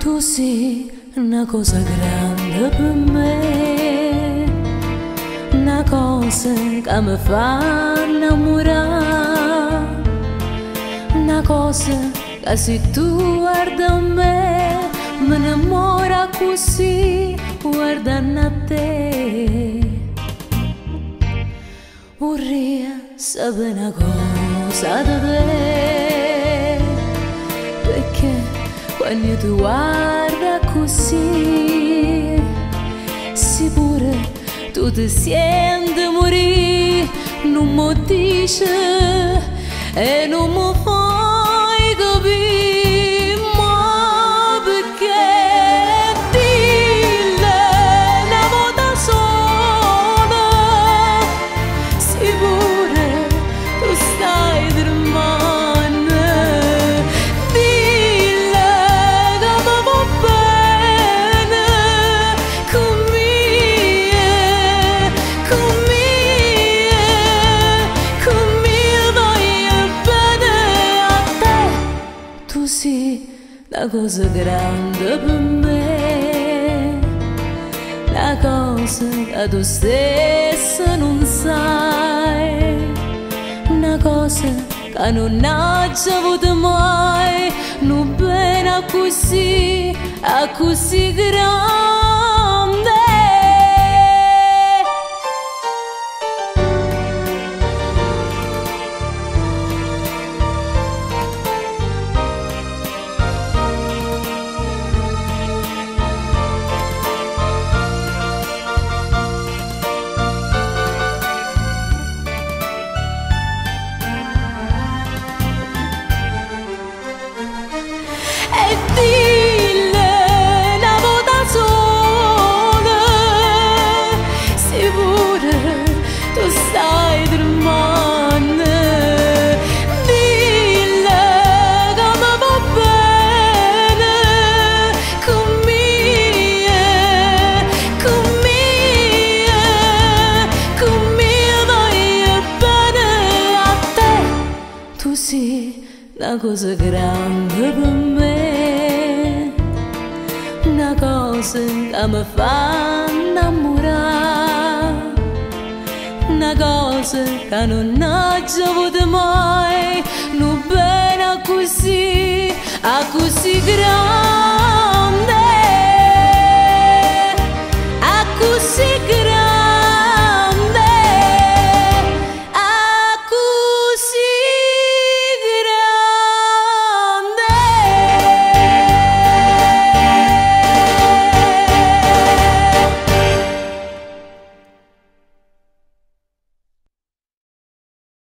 Tu sei una cosa grande per me, una cosa che mi fa innamorare, una cosa che se tu guarda me mi innamora così guardando a te. Vorrei sapere una cosa da te, perché quando tu guarda così, sicuro tu ti senti morire, non mi dici e non mi fai capire, ma perché dille una volta sola, sicuro tu stai dormendo. La cosa grande per me, la cosa che tu stessa non sai, una cosa che non hai avuto mai, non bene così grande. Una cosa grande per me, una cosa che mi fa innamorare, una cosa che non ho avuto mai, non bene così grande.